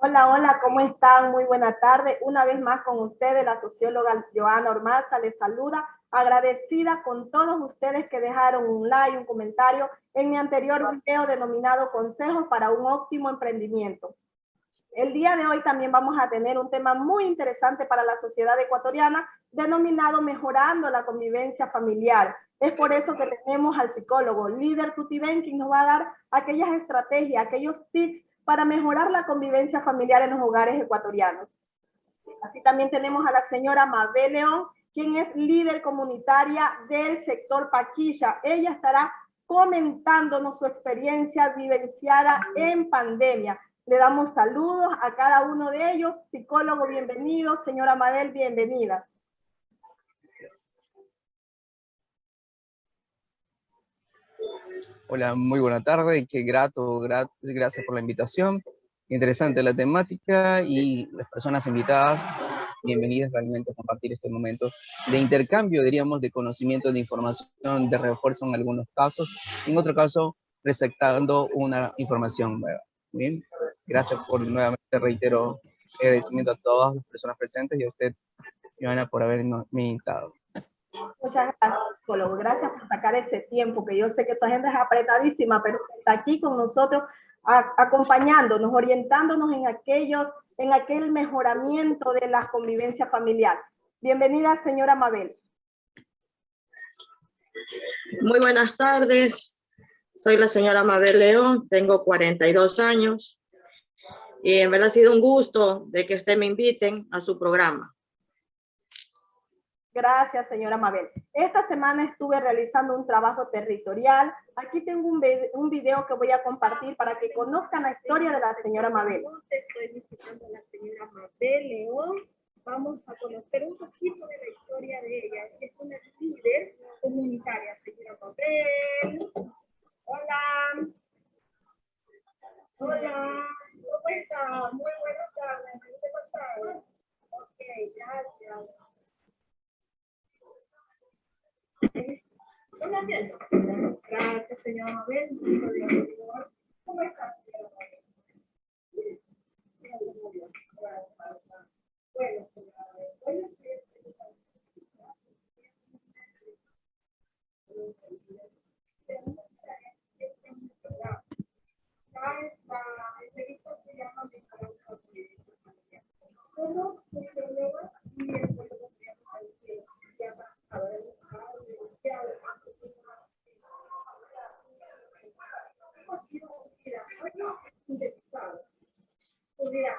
Hola, hola, ¿cómo están? Muy buena tarde. Una vez más con ustedes, la socióloga Joana Ormaza les saluda, agradecida con todos ustedes que dejaron un like, un comentario en mi anterior video denominado Consejos para un óptimo emprendimiento. El día de hoy también vamos a tener un tema muy interesante para la sociedad ecuatoriana denominado Mejorando la convivencia familiar. Es por eso que tenemos al psicólogo líder Tutibén, quien nos va a dar aquellas estrategias, aquellos tips para mejorar la convivencia familiar en los hogares ecuatorianos. Así también tenemos a la señora Mabel León, quien es líder comunitaria del sector Paquilla. Ella estará comentándonos su experiencia vivenciada en pandemia. Le damos saludos a cada uno de ellos. Psicólogo, bienvenido. Señora Mabel, bienvenida. Hola, muy buena tarde. Qué gracias por la invitación. Interesante la temática y las personas invitadas, bienvenidas realmente a compartir este momento de intercambio, diríamos, de conocimiento, de información, de refuerzo en algunos casos, en otro caso, receptando una información nueva. Bien, gracias por nuevamente, reitero, agradecimiento a todas las personas presentes y a usted, Joana, por haberme invitado. Muchas gracias, psicólogo. Gracias por sacar ese tiempo, que yo sé que su agenda es apretadísima, pero está aquí con nosotros acompañándonos, orientándonos en aquel mejoramiento de la convivencia familiar. Bienvenida, señora Mabel. Muy buenas tardes. Soy la señora Mabel León, tengo 42 años y en verdad ha sido un gusto de que usted me inviten a su programa. Gracias, señora Mabel. Esta semana estuve realizando un trabajo territorial. Aquí tengo un video que voy a compartir para que conozcan la historia de la señora Mabel. Estoy visitando a la señora Mabel León. Vamos a conocer un poquito de la historia de ella. Es una líder comunitaria, señora Mabel. Hola. Hola. ¿Cómo está? Muy buenas tardes. Ok, gracias. Gracias, señora Mabel. ¿Cómo está, señora Mabel? Bueno, señora Mabel,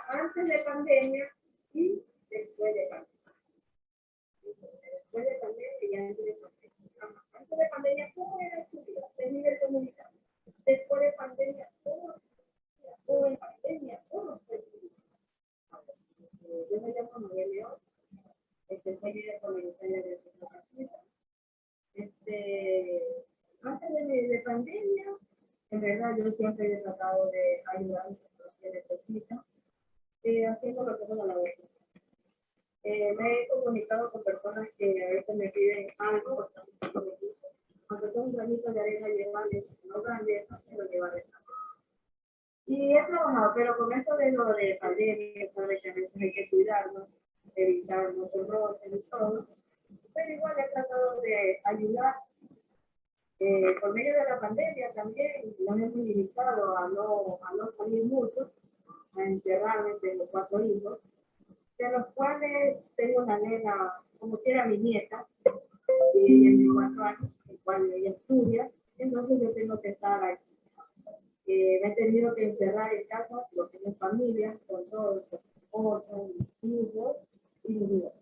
antes de pandemia y después de pandemia. Después de pandemia y antes de pandemia. Antes de pandemia, ¿cómo era su vida? De nivel comunitario. Después de pandemia, ¿cómo era? O en pandemia, ¿cómo fue su vida? Yo me llamo Mabel León. Soy líder comunitaria de antes de pandemia, en verdad yo siempre he tratado de ayudar a los que necesitan, haciendo lo que es la labor. Me he comunicado con personas que a veces me piden algo, aunque son un granito de arena llevarles, no grandeza, pero llevarles algo. Y he trabajado, pero con eso de lo de pandemia, sabe que a veces hay que cuidarnos, evitar los errores y todo, pero igual he tratado de ayudar. Por medio de la pandemia también nos hemos limitado a no salir mucho, a encerrarme de los 4 hijos, de los cuales tengo una nena, como quiera mi nieta, y ella tiene 4 años, el cual ella estudia, entonces yo tengo que estar aquí. Me he tenido que encerrar en casa, lo que es mi familia, con todos los esposos, mis hijos y mi vida.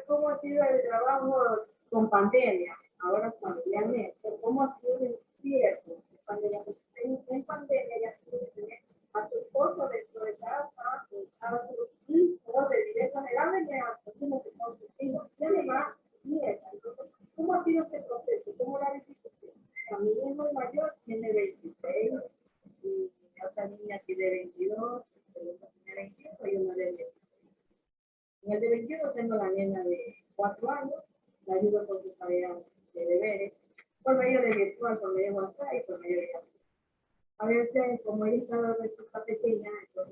¿Cómo ha sido el trabajo con pandemia? Ahora familiarmente, ¿cómo ha sido el cierto de pandemia? En pandemia ya tuve que tener a tu esposo dentro de casa, a tus hijos de diversas edades, como que son sus hijos, y además nieta. Entonces, ¿cómo ha sido este proceso? ¿Cómo la decisión? A mi hijo mayor tiene 26 y otra niña tiene 22, otra tiene 21 y una de 20. En el de 21 tengo la nena de 4 años, la ayudo con sus tareas de deberes, por medio de virtual, por medio de WhatsApp y por medio de... A veces, como ella está pequeña, entonces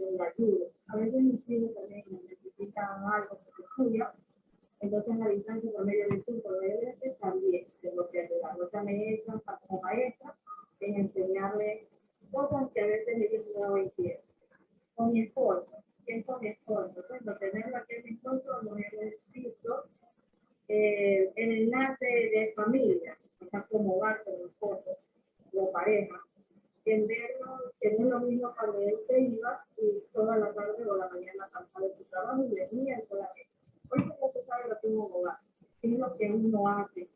él se iba y toda la tarde o la mañana pasaba de su trabajo y venía solamente. Hoy no se sabe lo que uno hogar, es lo que uno hace.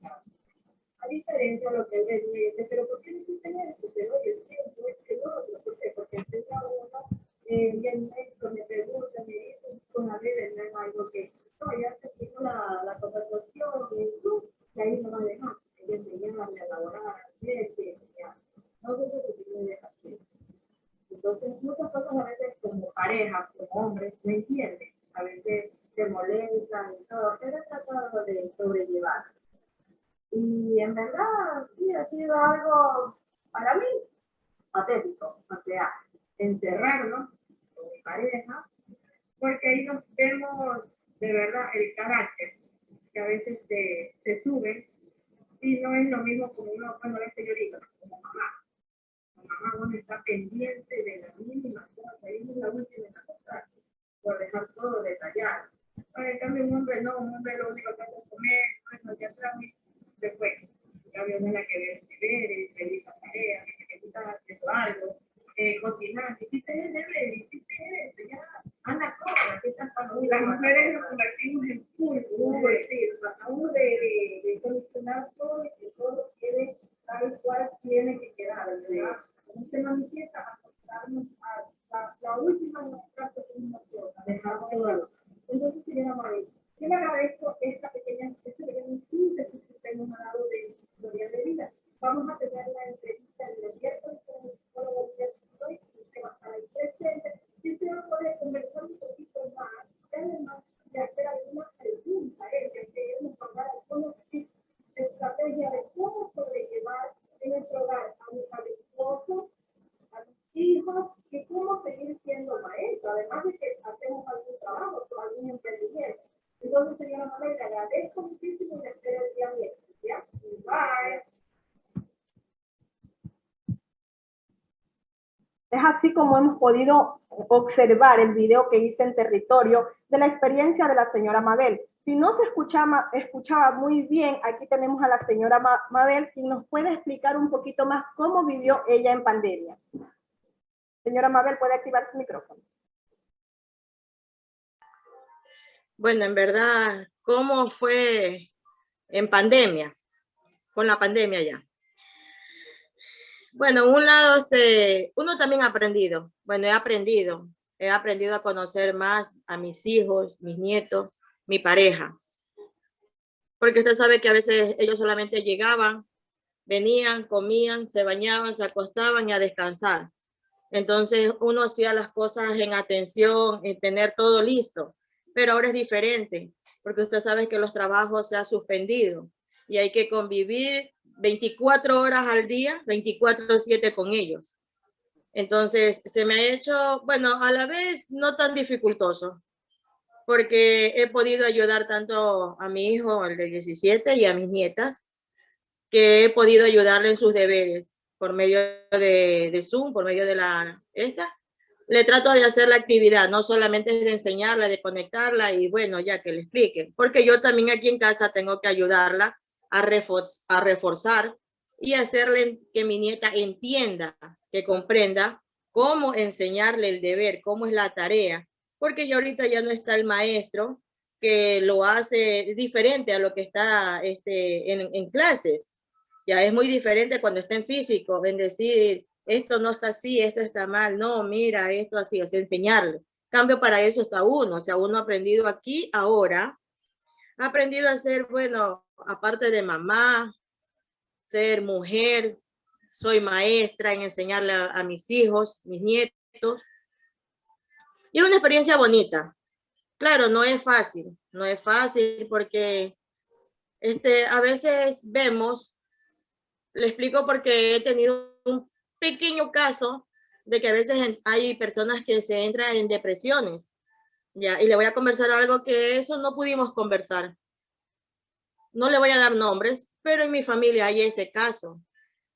A diferencia de lo que él me dice, pero ¿por qué no hiciste esto? Pero oye, siento que no, ¿por qué? Porque empieza uno, y el médico me pregunta, me dice, una vez no es algo que, no, ya se quitó la conversación, y ahí no va a dejar, ella me llama a elaborar, ya, no sé si se me deja así. Entonces, muchas cosas a veces como pareja, como hombres, no entienden, a veces se molestan y todo, pero he tratado de sobrellevar. Y en verdad, sí, ha sido algo para mí patético, o sea, encerrarnos con mi pareja, porque ahí nos vemos de verdad el carácter, que a veces se sube, y no es lo mismo como uno, cuando la señorita, como mamá. La mamá uno está pendiente de la mínima cosa, y es la última en acostarse, por dejar todo detallado. En cambio, un hombre no, un hombre lo único que hace es comer, bueno, ya atrás, después. En cambio, una que ver deberes, pedir la tarea, que necesitas hacer algo, cocinar, hiciste el deber, hiciste eso, ya, anda, corre, aquí están para las mujeres nos convertimos en pulpo, sí, tratamos de solucionar todo y que todo quede tal cual tiene que quedar. No se manifiesta a acostarnos a la última nuestra cosa, dejar todo. Entonces, señora María, yo le agradezco esta pequeña síntesis que usted nos ha dado de historia de vida. Vamos a tener la entrevista el miércoles con el psicólogo de hoy, que va a estar ahí presente, y usted va a poder conversar un poquito más, y además de hacer algunas preguntas, que hemos hablado algunos tips de estrategia de cómo sobrellevar en nuestro hogar al esposo, a los hijos, y cómo seguir siendo maestro, además de que hacemos algún trabajo o algún emprendimiento. Entonces, señora Mabel, le agradezco muchísimo y espero el día miércoles. ¿Ya? Bye. Es así como hemos podido observar el video que hice en territorio de la experiencia de la señora Mabel. Si no se escuchaba muy bien, aquí tenemos a la señora Mabel, quien nos puede explicar un poquito más cómo vivió ella en pandemia. Señora Mabel, ¿puede activar su micrófono? Bueno, en verdad, ¿cómo fue en pandemia? Con la pandemia ya. Bueno, en un lado, uno también ha aprendido. Bueno, he aprendido a conocer más a mis hijos, mis nietos, mi pareja. Porque usted sabe que a veces ellos solamente llegaban, venían, comían, se bañaban, se acostaban y a descansar. Entonces uno hacía las cosas en atención, en tener todo listo. Pero ahora es diferente, porque usted sabe que los trabajos se han suspendido y hay que convivir 24 horas al día, 24/7 con ellos. Entonces se me ha hecho, bueno, a la vez no tan dificultoso, porque he podido ayudar tanto a mi hijo, el de 17, y a mis nietas, que he podido ayudarle en sus deberes por medio de Zoom, por medio de le trato de hacer la actividad, no solamente de enseñarla, de conectarla y bueno, ya que le explique, porque yo también aquí en casa tengo que ayudarla a reforzar y hacerle que mi nieta entienda, que comprenda cómo enseñarle el deber, cómo es la tarea, porque ya ahorita ya no está el maestro que lo hace diferente a lo que está en clases. Ya es muy diferente cuando está en físico, en decir, esto no está así, esto está mal, no, mira, esto así, es enseñarle. Cambio, para eso está uno, o sea, uno ha aprendido aquí, ahora, ha aprendido a ser, bueno, aparte de mamá, ser mujer, soy maestra en enseñarle a mis hijos, mis nietos. Y es una experiencia bonita. Claro, no es fácil porque a veces vemos, le explico porque he tenido un pequeño caso de que a veces hay personas que se entran en depresiones, ya, y le voy a conversar algo que eso no pudimos conversar. No le voy a dar nombres, pero en mi familia hay ese caso.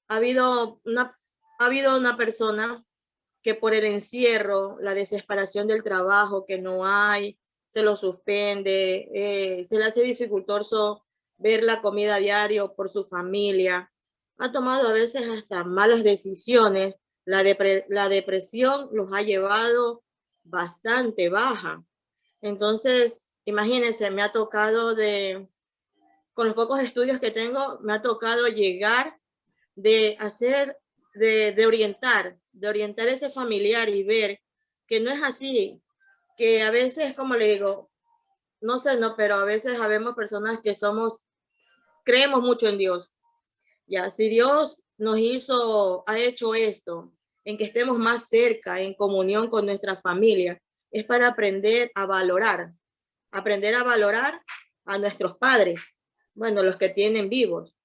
Ha habido una persona que por el encierro, la desesperación del trabajo que no hay, se lo suspende, se le hace dificultoso ver la comida a diario por su familia. Ha tomado a veces hasta malas decisiones La depresión los ha llevado bastante baja. Entonces, imagínense, me ha tocado con los pocos estudios que tengo, me ha tocado llegar de orientar a ese familiar y ver que no es así, que a veces, como le digo, no sé, no, pero a veces habemos personas que creemos mucho en Dios. Ya, si Dios ha hecho esto, en que estemos más cerca, en comunión con nuestra familia, es para aprender a valorar a nuestros padres, bueno, los que tienen vivos,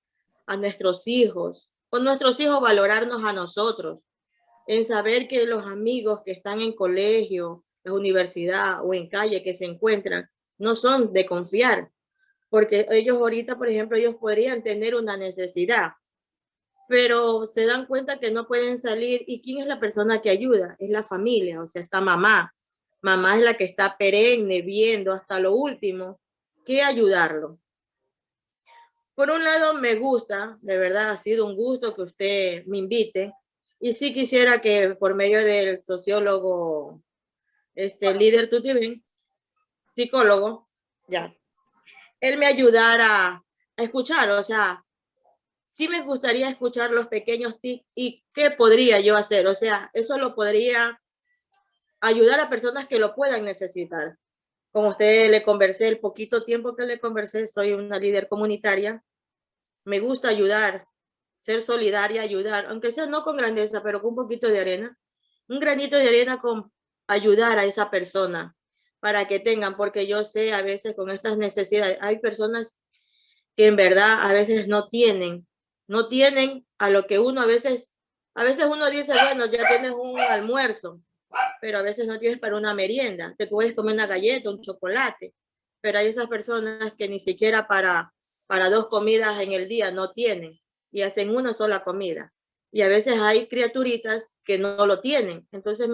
a nuestros hijos, o nuestros hijos valorarnos a nosotros, en saber que los amigos que están en colegio, en universidad o en calle que se encuentran, no son de confiar, porque ellos ahorita, por ejemplo, ellos podrían tener una necesidad, pero se dan cuenta que no pueden salir. ¿Y quién es la persona que ayuda? Es la familia, o sea, está mamá. Mamá es la que está perenne, viendo hasta lo último, que ayudarlo. Por un lado, me gusta, de verdad, ha sido un gusto que usted me invite. Y sí quisiera que por medio del sociólogo, líder Tutibén, psicólogo, ya, él me ayudara a escuchar, o sea, sí me gustaría escuchar los pequeños tips y qué podría yo hacer. O sea, eso lo podría ayudar a personas que lo puedan necesitar. Como usted le conversé, el poquito tiempo que le conversé, soy una líder comunitaria. Me gusta ayudar, ser solidaria, ayudar, aunque sea no con grandeza, pero con un poquito de arena. Un granito de arena con ayudar a esa persona para que tengan, porque yo sé a veces con estas necesidades, hay personas que en verdad a veces no tienen a lo que uno a veces uno dice, bueno, ya tienes un almuerzo, pero a veces no tienes para una merienda, te puedes comer una galleta, un chocolate, pero hay esas personas que ni siquiera para 2 comidas en el día no tienen y hacen una sola comida. Y a veces hay criaturitas que no lo tienen. Entonces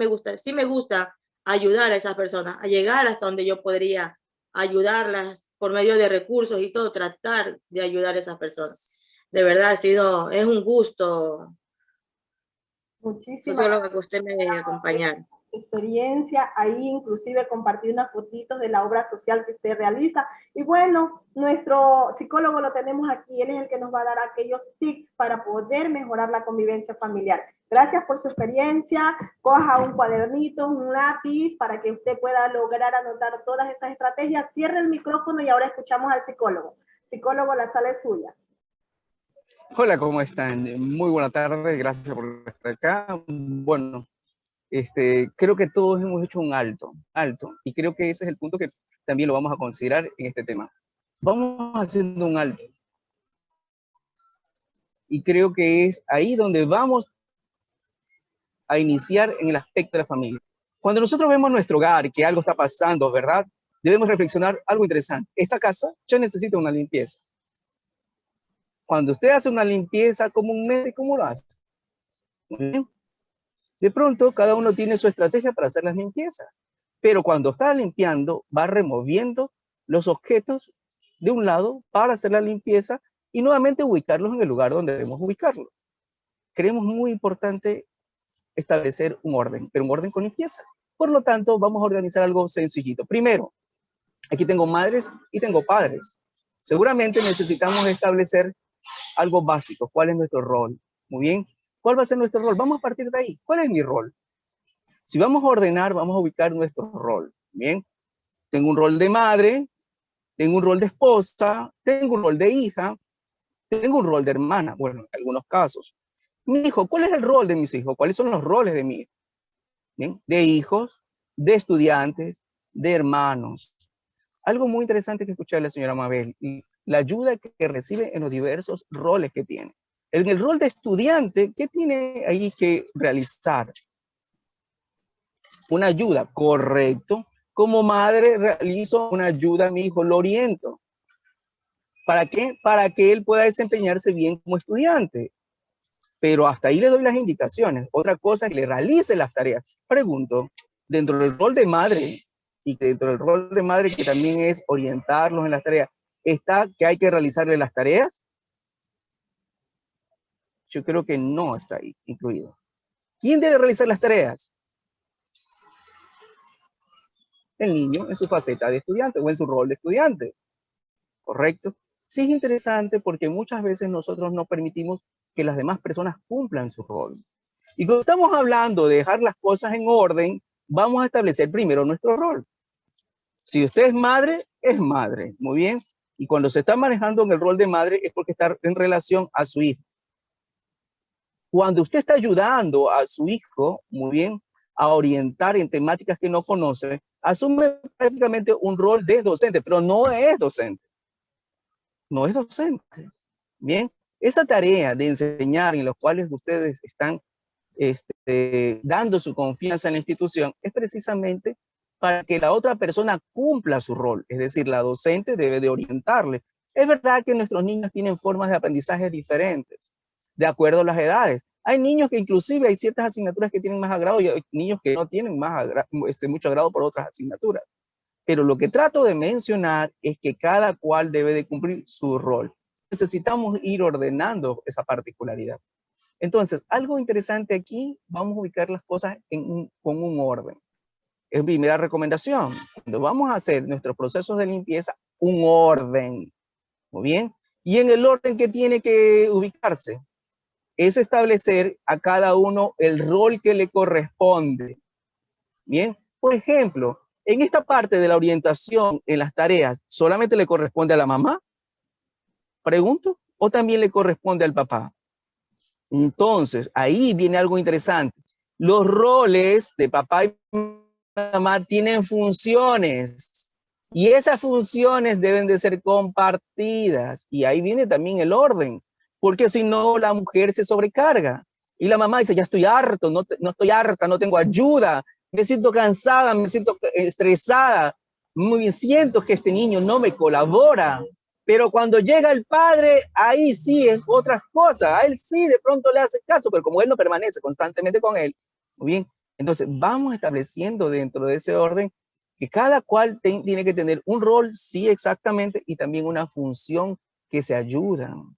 sí me gusta ayudar a esas personas, a llegar hasta donde yo podría ayudarlas por medio de recursos y todo, tratar de ayudar a esas personas. De verdad, es un gusto, Muchísimas socióloga, que usted me acompañara. experiencia, ahí inclusive compartir unas fotitos de la obra social que usted realiza. Y bueno, nuestro psicólogo lo tenemos aquí, él es el que nos va a dar aquellos tips para poder mejorar la convivencia familiar. Gracias por su experiencia, coja un cuadernito, un lápiz para que usted pueda lograr anotar todas esas estrategias. Cierre el micrófono y ahora escuchamos al psicólogo. Psicólogo, la sala es suya. Hola, ¿cómo están? Muy buena tarde, gracias por estar acá. Bueno, creo que todos hemos hecho un alto, y creo que ese es el punto que también lo vamos a considerar en este tema. Vamos haciendo un alto, y creo que es ahí donde vamos a iniciar en el aspecto de la familia. Cuando nosotros vemos nuestro hogar, que algo está pasando, ¿verdad? Debemos reflexionar algo interesante. Esta casa ya necesita una limpieza. Cuando usted hace una limpieza comúnmente, ¿cómo lo hace? Muy bien. De pronto, cada uno tiene su estrategia para hacer las limpiezas. Pero cuando está limpiando, va removiendo los objetos de un lado para hacer la limpieza y nuevamente ubicarlos en el lugar donde debemos ubicarlos. Creemos muy importante establecer un orden, pero un orden con limpieza. Por lo tanto, vamos a organizar algo sencillito. Primero, aquí tengo madres y tengo padres. Seguramente necesitamos establecer algo básico. ¿Cuál es nuestro rol? Muy bien. ¿Cuál va a ser nuestro rol? Vamos a partir de ahí. ¿Cuál es mi rol? Si vamos a ordenar, vamos a ubicar nuestro rol. Bien. Tengo un rol de madre, tengo un rol de esposa, tengo un rol de hija, tengo un rol de hermana. Bueno, en algunos casos. Mi hijo, ¿cuál es el rol de mis hijos? ¿Cuáles son los roles de mi hijo? Bien. De hijos, de estudiantes, de hermanos. Algo muy interesante que escuché de la señora Mabel, y la ayuda que recibe en los diversos roles que tiene. En el rol de estudiante, ¿qué tiene ahí que realizar? Una ayuda, correcto. Como madre realizo una ayuda a mi hijo, lo oriento. ¿Para qué? Para que él pueda desempeñarse bien como estudiante. Pero hasta ahí le doy las indicaciones. Otra cosa es que le realice las tareas. Pregunto, dentro del rol de madre, y que dentro del rol de madre que también es orientarlos en las tareas, ¿está que hay que realizarle las tareas? Yo creo que no está ahí incluido. ¿Quién debe realizar las tareas? El niño en su faceta de estudiante o en su rol de estudiante. ¿Correcto? Sí es interesante porque muchas veces nosotros no permitimos que las demás personas cumplan su rol. Y cuando estamos hablando de dejar las cosas en orden, vamos a establecer primero nuestro rol. Si usted es madre, muy bien. Y cuando se está manejando en el rol de madre es porque está en relación a su hijo. Cuando usted está ayudando a su hijo, muy bien, a orientar en temáticas que no conoce, asume prácticamente un rol de docente, pero no es docente. No es docente. Bien, esa tarea de enseñar en los cuales ustedes están dando su confianza en la institución es precisamente para que la otra persona cumpla su rol. Es decir, la docente debe de orientarle. Es verdad que nuestros niños tienen formas de aprendizaje diferentes, de acuerdo a las edades. Hay niños que inclusive hay ciertas asignaturas que tienen más agrado y hay niños que no tienen mucho agrado por otras asignaturas. Pero lo que trato de mencionar es que cada cual debe de cumplir su rol. Necesitamos ir ordenando esa particularidad. Entonces, algo interesante aquí, vamos a ubicar las cosas con un orden. Es primera recomendación. Cuando vamos a hacer nuestros procesos de limpieza, un orden. Muy bien. Y en el orden que tiene que ubicarse es establecer a cada uno el rol que le corresponde. Bien. Por ejemplo, en esta parte de la orientación en las tareas, ¿solamente le corresponde a la mamá? Pregunto. ¿O también le corresponde al papá? Entonces, ahí viene algo interesante. Los roles de papá y mamá tienen funciones y esas funciones deben de ser compartidas. Y ahí viene también el orden, porque si no, la mujer se sobrecarga. Y la mamá dice, ya estoy harto, no estoy harta, no tengo ayuda, me siento cansada, me siento estresada. Muy bien, siento que este niño no me colabora. Pero cuando llega el padre, ahí sí es otras cosas. A él sí de pronto le hace caso, pero como él no permanece constantemente con él, muy bien. Entonces vamos estableciendo dentro de ese orden que cada cual tiene que tener un rol, sí exactamente, y también una función que se ayudan.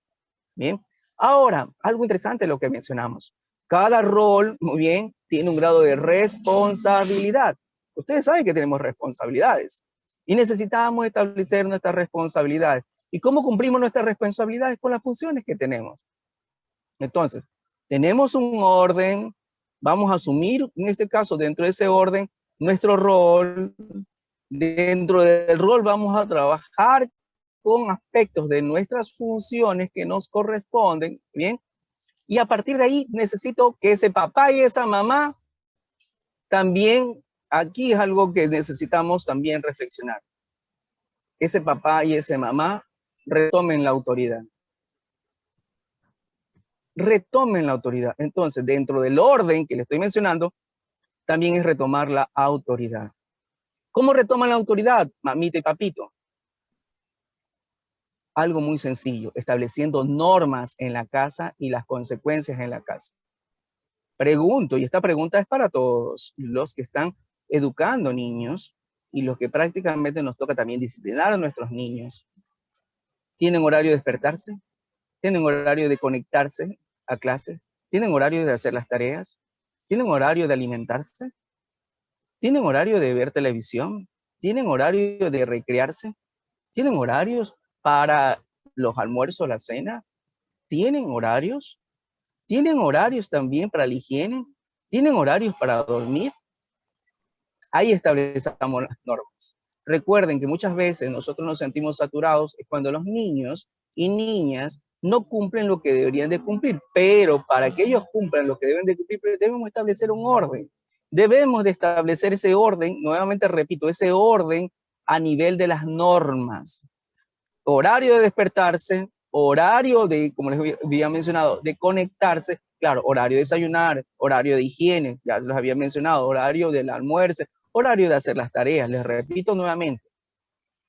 Bien. Ahora, algo interesante lo que mencionamos. Cada rol, muy bien, tiene un grado de responsabilidad. Ustedes saben que tenemos responsabilidades y necesitamos establecer nuestras responsabilidades. ¿Y cómo cumplimos nuestras responsabilidades? Con las funciones que tenemos. Entonces, tenemos un orden, vamos a asumir, en este caso, dentro de ese orden, nuestro rol. Dentro del rol vamos a trabajar con aspectos de nuestras funciones que nos corresponden, ¿bien? Y a partir de ahí necesito que ese papá y esa mamá también, aquí es algo que necesitamos también reflexionar. Ese papá y esa mamá retomen la autoridad. Retomen la autoridad. Entonces, dentro del orden que le estoy mencionando, también es retomar la autoridad. ¿Cómo retoman la autoridad, mamita y papito? Algo muy sencillo, estableciendo normas en la casa y las consecuencias en la casa. Pregunto, y esta pregunta es para todos los que están educando niños y los que prácticamente nos toca también disciplinar a nuestros niños. ¿Tienen horario de despertarse? ¿Tienen horario de conectarse a clases? ¿Tienen horario de hacer las tareas? ¿Tienen horario de alimentarse? ¿Tienen horario de ver televisión? ¿Tienen horario de recrearse? ¿Tienen horarios para los almuerzos, la cena? ¿Tienen horarios? ¿Tienen horarios también para la higiene? ¿Tienen horarios para dormir? Ahí establecemos las normas. Recuerden que muchas veces nosotros nos sentimos saturados cuando los niños y niñas no cumplen lo que deberían de cumplir, pero para que ellos cumplan lo que deben de cumplir, debemos establecer un orden. Debemos de establecer ese orden, nuevamente repito, ese orden a nivel de las normas. Horario de despertarse, horario de, como les había mencionado, de conectarse, claro, horario de desayunar, horario de higiene, ya los había mencionado, horario del almuerzo, horario de hacer las tareas, les repito nuevamente,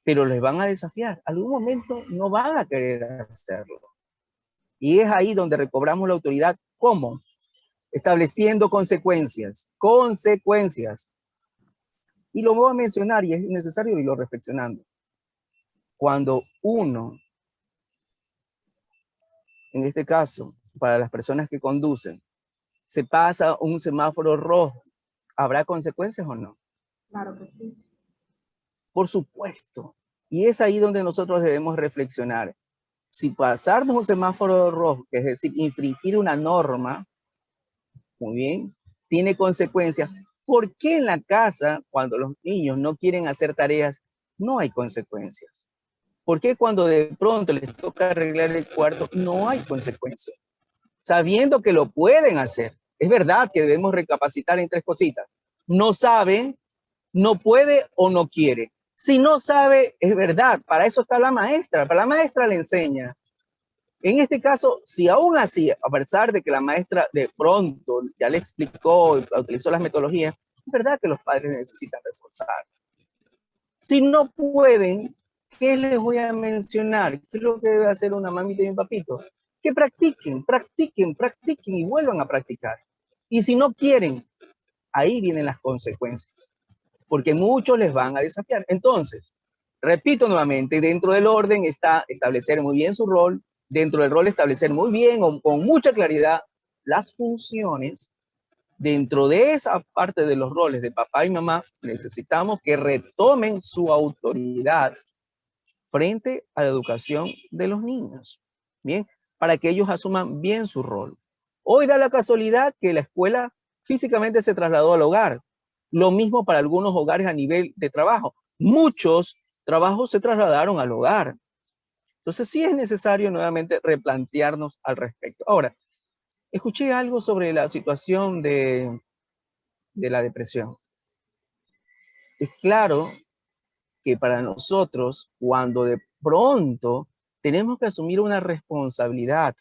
pero les van a desafiar, algún momento no van a querer hacerlo. Y es ahí donde recobramos la autoridad, ¿cómo? Estableciendo consecuencias, y lo voy a mencionar y es necesario irlo reflexionando. Cuando uno, en este caso, para las personas que conducen, se pasa un semáforo rojo, ¿habrá consecuencias o no? Claro que sí. Por supuesto. Y es ahí donde nosotros debemos reflexionar. Si pasarnos un semáforo rojo, que es decir, infringir una norma, muy bien, tiene consecuencias. ¿Por qué en la casa, cuando los niños no quieren hacer tareas, no hay consecuencias? ¿Por qué cuando de pronto les toca arreglar el cuarto, no hay consecuencias? Sabiendo que lo pueden hacer. Es verdad que debemos recapacitar en tres cositas. No sabe, no puede o no quiere. Si no sabe, es verdad, para eso está la maestra le enseña. En este caso, si aún así, a pesar de que la maestra de pronto ya le explicó, utilizó las metodologías, es verdad que los padres necesitan reforzar. Si no pueden, ¿qué les voy a mencionar? ¿Qué es lo que debe hacer una mamita y un papito? Que practiquen, practiquen, practiquen y vuelvan a practicar. Y si no quieren, ahí vienen las consecuencias, porque muchos les van a desafiar. Entonces, repito nuevamente, dentro del orden está establecer muy bien su rol, dentro del rol establecer muy bien o con mucha claridad las funciones. Dentro de esa parte de los roles de papá y mamá, necesitamos que retomen su autoridad frente a la educación de los niños, ¿bien? Para que ellos asuman bien su rol. Hoy da la casualidad que la escuela físicamente se trasladó al hogar. Lo mismo para algunos hogares a nivel de trabajo. Muchos trabajos se trasladaron al hogar. Entonces sí es necesario nuevamente replantearnos al respecto. Ahora, escuché algo sobre la situación de la depresión. Es claro que para nosotros, cuando de pronto tenemos que asumir una responsabilidad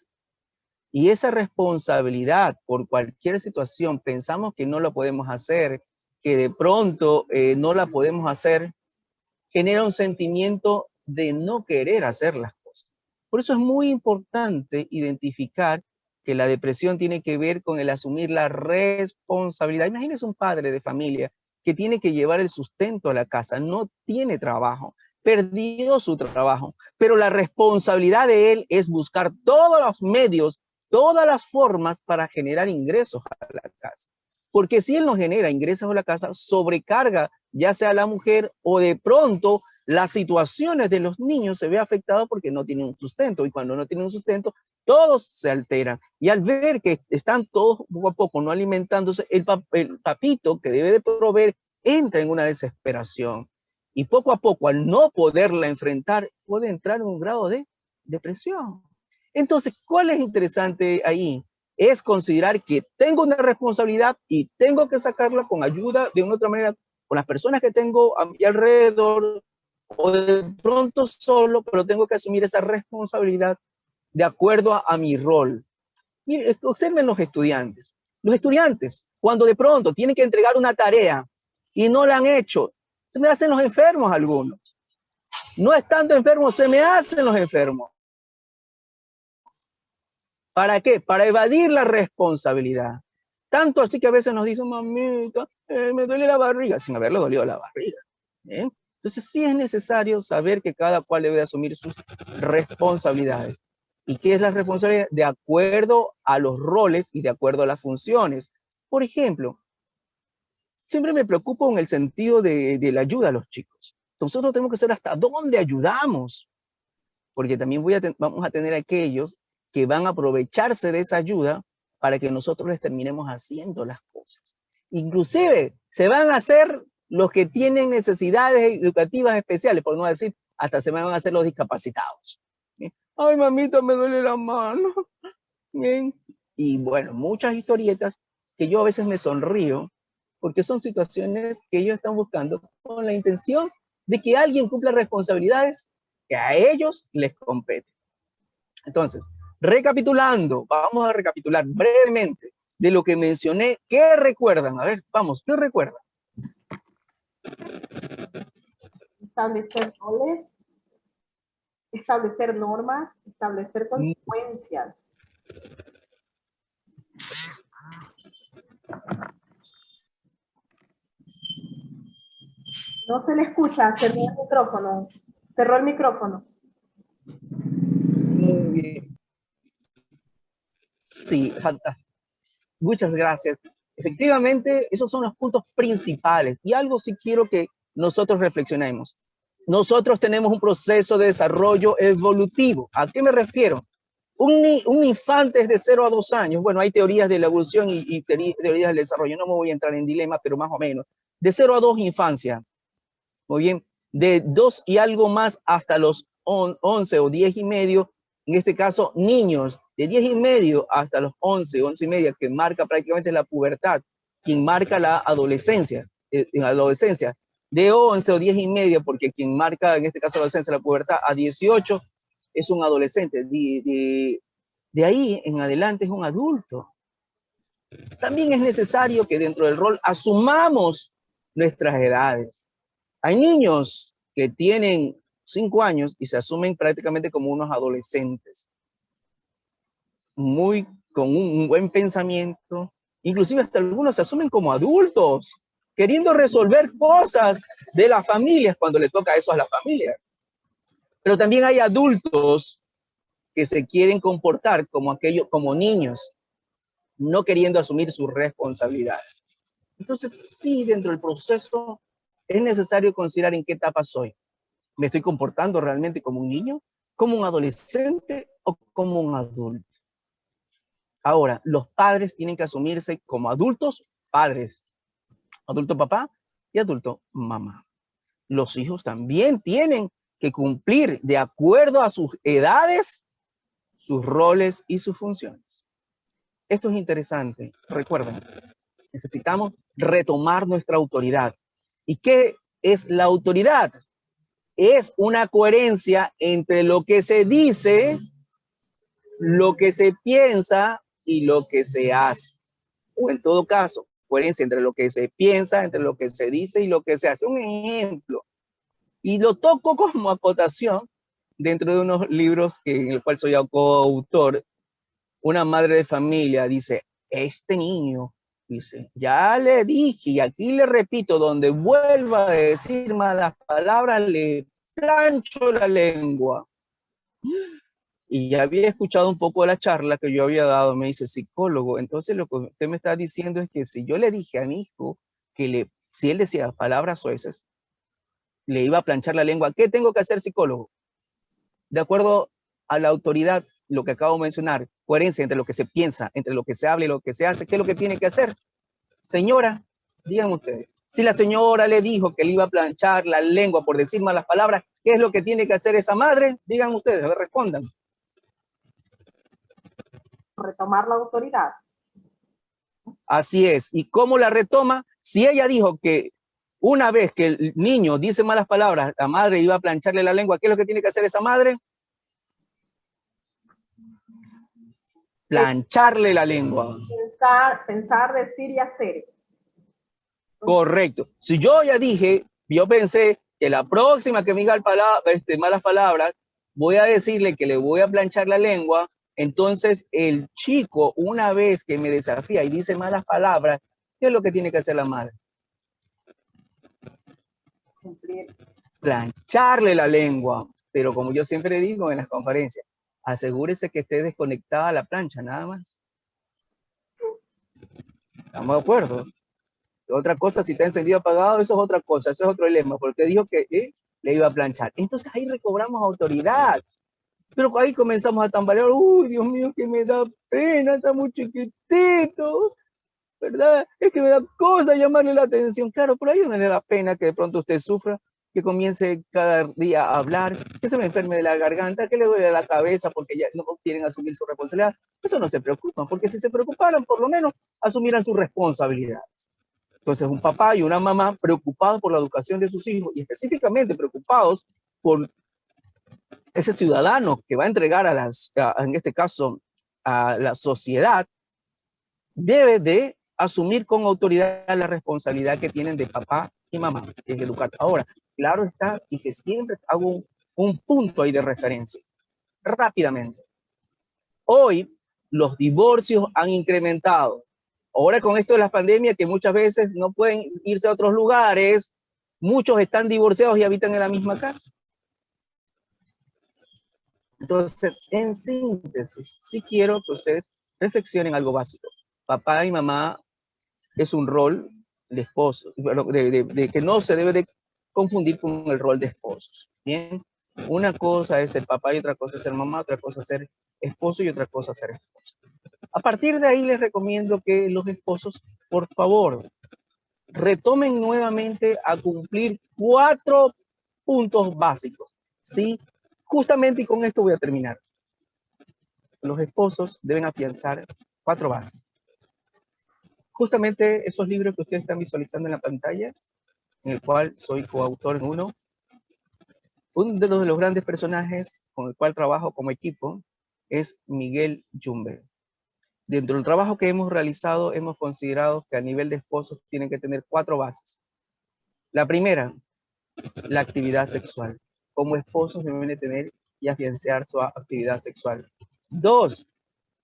y esa responsabilidad por cualquier situación pensamos que no la podemos hacer, que de pronto no la podemos hacer, genera un sentimiento de no querer hacer las cosas. Por eso es muy importante identificar que la depresión tiene que ver con el asumir la responsabilidad. Imagínese un padre de familia que tiene que llevar el sustento a la casa, no tiene trabajo, perdió su trabajo, pero la responsabilidad de él es buscar todos los medios, todas las formas para generar ingresos a la casa. Porque si él no genera ingresos a la casa, sobrecarga ya sea la mujer o de pronto las situaciones de los niños se ve afectado porque no tienen un sustento. Y cuando no tienen un sustento, todos se alteran. Y al ver que están todos poco a poco no alimentándose, el papito que debe de proveer entra en una desesperación. Y poco a poco, al no poderla enfrentar, puede entrar en un grado de depresión. Entonces, ¿cuál es interesante ahí? Es considerar que tengo una responsabilidad y tengo que sacarla con ayuda de una otra manera, con las personas que tengo a mi alrededor, o de pronto solo, pero tengo que asumir esa responsabilidad de acuerdo a mi rol. Miren, observen los estudiantes. Los estudiantes, cuando de pronto tienen que entregar una tarea y no la han hecho, se me hacen los enfermos algunos. No estando enfermos, se me hacen los enfermos. ¿Para qué? Para evadir la responsabilidad. Tanto así que a veces nos dicen, mamita, me duele la barriga, sin haberle dolido la barriga. ¿Eh? Entonces sí es necesario saber que cada cual debe asumir sus responsabilidades. ¿Y qué es la responsabilidad? De acuerdo a los roles y de acuerdo a las funciones. Por ejemplo, siempre me preocupo en el sentido de la ayuda a los chicos. Nosotros tenemos que saber hasta dónde ayudamos, porque también vamos a tener aquellos que van a aprovecharse de esa ayuda para que nosotros les terminemos haciendo las cosas. Inclusive se van a hacer los que tienen necesidades educativas especiales, por no decir, hasta se van a hacer los discapacitados. ¿Bien? Ay, mamita, me duele la mano. Bien. Y bueno, muchas historietas que yo a veces me sonrío porque son situaciones que ellos están buscando con la intención de que alguien cumpla responsabilidades que a ellos les competen. Entonces, recapitulando, vamos a recapitular brevemente de lo que mencioné. ¿Qué recuerdan? A ver, vamos, ¿qué recuerdan? Establecer roles, establecer normas, establecer consecuencias. No se le escucha, cerró el micrófono. Cerró el micrófono. Muy bien. Sí, fantástico. Muchas gracias. Efectivamente, esos son los puntos principales. Y algo sí quiero que nosotros reflexionemos. Nosotros tenemos un proceso de desarrollo evolutivo. ¿A qué me refiero? Un infante es de 0 a 2 años. Bueno, hay teorías de la evolución y teorías del desarrollo. No me voy a entrar en dilema, pero más o menos. De 0 a 2, infancia. Muy bien. De 2 y algo más hasta los 11 o 10 y medio. En este caso, niños. De 10 y medio hasta los 11, 11 y media, que marca prácticamente la pubertad. Quien marca la adolescencia. En la adolescencia. De 11 o 10 y media, porque quien marca en este caso la adolescencia, la pubertad, a 18 es un adolescente. De ahí en adelante es un adulto. También es necesario que dentro del rol asumamos nuestras edades. Hay niños que tienen 5 años y se asumen prácticamente como unos adolescentes. Con un buen pensamiento. Inclusive hasta algunos se asumen como adultos, queriendo resolver cosas de las familias cuando le toca eso a la familia. Pero también hay adultos que se quieren comportar como niños, no queriendo asumir sus responsabilidades. Entonces, sí, dentro del proceso es necesario considerar en qué etapa soy. ¿Me estoy comportando realmente como un niño, como un adolescente o como un adulto? Ahora, los padres tienen que asumirse como adultos padres, adulto papá y adulto mamá. Los hijos también tienen que cumplir de acuerdo a sus edades, sus roles y sus funciones. Esto es interesante. Recuerden, necesitamos retomar nuestra autoridad. ¿Y qué es la autoridad? Es una coherencia entre lo que se dice, lo que se piensa y lo que se hace. O en todo caso, coherencia entre lo que se piensa, entre lo que se dice y lo que se hace. Un ejemplo. Y lo toco como acotación dentro de unos libros en el cual soy coautor. Una madre de familia dice, este niño, dice, ya le dije, y aquí le repito, donde vuelva a decir malas palabras, le plancho la lengua. Y ya había escuchado un poco de la charla que yo había dado, me dice, psicólogo, entonces lo que usted me está diciendo es que si yo le dije a mi hijo que si él decía palabras soeces, le iba a planchar la lengua, ¿qué tengo que hacer, psicólogo? De acuerdo a la autoridad, lo que acabo de mencionar, coherencia entre lo que se piensa, entre lo que se habla y lo que se hace, ¿qué es lo que tiene que hacer? Señora, digan ustedes, si la señora le dijo que le iba a planchar la lengua por decir malas palabras, ¿qué es lo que tiene que hacer esa madre? Digan ustedes, a ver, respondan. Retomar la autoridad. Así es. ¿Y cómo la retoma? Si ella dijo que una vez que el niño dice malas palabras, la madre iba a plancharle la lengua, ¿qué es lo que tiene que hacer esa madre? Plancharle la lengua. Pensar, decir y hacer. Correcto. Si yo ya dije, yo pensé que la próxima que me diga malas palabras, voy a decirle que le voy a planchar la lengua, entonces el chico, una vez que me desafía y dice malas palabras, ¿qué es lo que tiene que hacer la madre? Cumplir. Plancharle la lengua. Pero como yo siempre digo en las conferencias, asegúrese que esté desconectada la plancha, nada más. ¿Estamos de acuerdo? Otra cosa, si está encendido o apagado, eso es otra cosa, eso es otro dilema, porque dijo que le iba a planchar. Entonces ahí recobramos autoridad. Pero ahí comenzamos a tambalear, uy, Dios mío, que me da pena, está muy chiquitito, ¿verdad? Es que me da cosa llamarle la atención. Claro, por ahí no le da pena que de pronto usted sufra, que comience cada día a hablar, que se me enferme de la garganta, que le duele la cabeza porque ya no quieren asumir su responsabilidad. Eso no se preocupan, porque si se preocuparan, por lo menos asumieran sus responsabilidades. Entonces, un papá y una mamá preocupados por la educación de sus hijos y específicamente preocupados por ese ciudadano que va a entregar en este caso, a la sociedad, debe de asumir con autoridad la responsabilidad que tienen de papá y mamá, que es educar. Ahora, claro está, y que siempre hago un punto ahí de referencia. Rápidamente. Hoy, los divorcios han incrementado. Ahora con esto de las pandemias, que muchas veces no pueden irse a otros lugares, muchos están divorciados y habitan en la misma casa. Entonces, en síntesis, sí quiero que ustedes reflexionen algo básico. papá y mamá es un rol de esposo, de que no se debe de confundir con el rol de esposos. Bien, una cosa es ser papá y otra cosa es ser mamá, otra cosa es ser esposo y otra cosa es ser esposa. A partir de ahí les recomiendo que los esposos, por favor, retomen nuevamente a cumplir 4 puntos básicos, ¿sí? Justamente, y con esto voy a terminar. Los esposos deben afianzar 4 bases. Justamente esos libros que ustedes están visualizando en la pantalla, en el cual soy coautor en uno de los grandes personajes con el cual trabajo como equipo es Miguel Yumbe. Dentro del trabajo que hemos realizado, hemos considerado que a nivel de esposos tienen que tener 4 bases. La primera, la actividad sexual. Como esposos deben de tener y afianzar su actividad sexual. 2,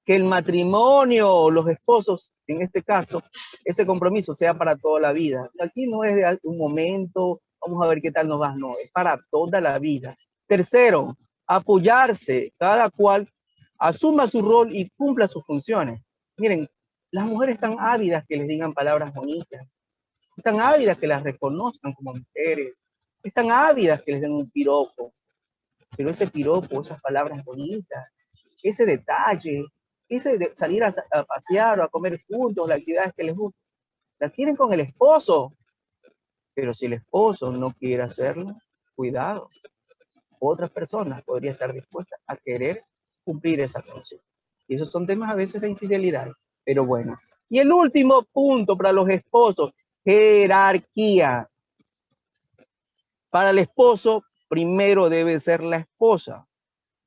que el matrimonio, los esposos, en este caso, ese compromiso sea para toda la vida. Aquí no es de un momento, vamos a ver qué tal nos va, no, es para toda la vida. Tercero, apoyarse, cada cual asuma su rol y cumpla sus funciones. Miren, las mujeres están ávidas que les digan palabras bonitas, están ávidas que las reconozcan como mujeres, están ávidas que les den un piropo, pero ese piropo, esas palabras bonitas, ese detalle, ese de salir a pasear o a comer juntos, las actividades que les gustan, las quieren con el esposo, pero si el esposo no quiere hacerlo, cuidado, otras personas podrían estar dispuestas a querer cumplir esa función. Y esos son temas a veces de infidelidad, pero bueno. Y el último punto para los esposos, jerarquía. Para el esposo, primero debe ser la esposa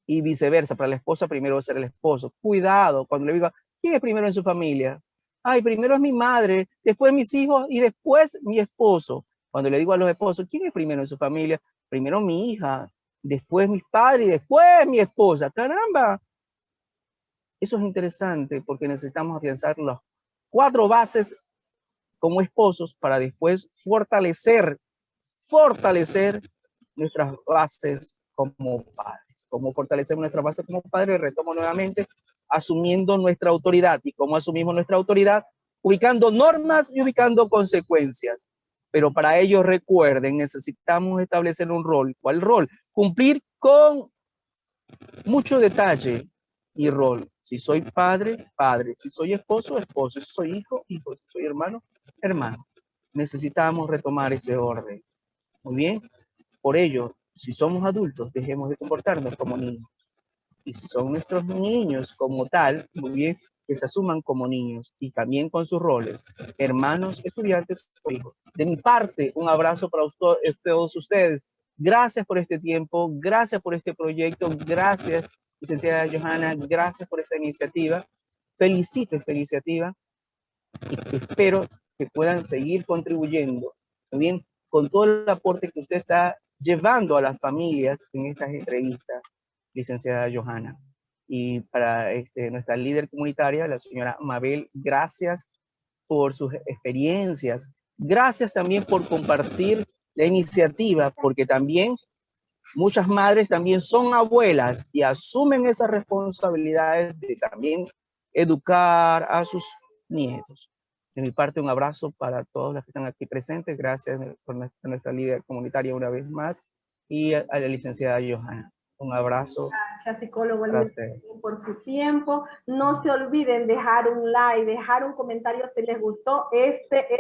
y viceversa. Para la esposa, primero debe ser el esposo. Cuidado cuando le diga, ¿quién es primero en su familia? Ay, primero es mi madre, después mis hijos y después mi esposo. Cuando le digo a los esposos, ¿quién es primero en su familia? Primero mi hija, después mis padres y después mi esposa. ¡Caramba! Eso es interesante porque necesitamos afianzar las 4 bases como esposos para después fortalecer nuestras bases como padres. ¿Cómo fortalecemos nuestra base como padres? Retomo nuevamente, asumiendo nuestra autoridad. ¿Y cómo asumimos nuestra autoridad? Ubicando normas y ubicando consecuencias. Pero para ello, recuerden, necesitamos establecer un rol. ¿Cuál rol? Cumplir con mucho detalle y rol. Si soy padre, padre. Si soy esposo, esposo. Si soy hijo, hijo. Si soy hermano, hermano. Necesitamos retomar ese orden. Muy bien. Por ello, si somos adultos, dejemos de comportarnos como niños. Y si son nuestros niños como tal, muy bien, que se asuman como niños y también con sus roles, hermanos, estudiantes o hijos. De mi parte, un abrazo para todos ustedes. Gracias por este tiempo, gracias por este proyecto, gracias, licenciada Johanna, gracias por esta iniciativa. Felicito esta iniciativa y espero que puedan seguir contribuyendo, muy bien, con todo el aporte que usted está llevando a las familias en estas entrevistas, licenciada Johanna. Y para nuestra líder comunitaria, la señora Mabel, gracias por sus experiencias. Gracias también por compartir la iniciativa, porque también muchas madres también son abuelas y asumen esas responsabilidades de también educar a sus nietos. De mi parte, un abrazo para todos los que están aquí presentes. Gracias por nuestra líder comunitaria una vez más y a la licenciada Johanna. Un abrazo. Gracias, psicólogo, por su tiempo. No se olviden dejar un like, dejar un comentario si les gustó este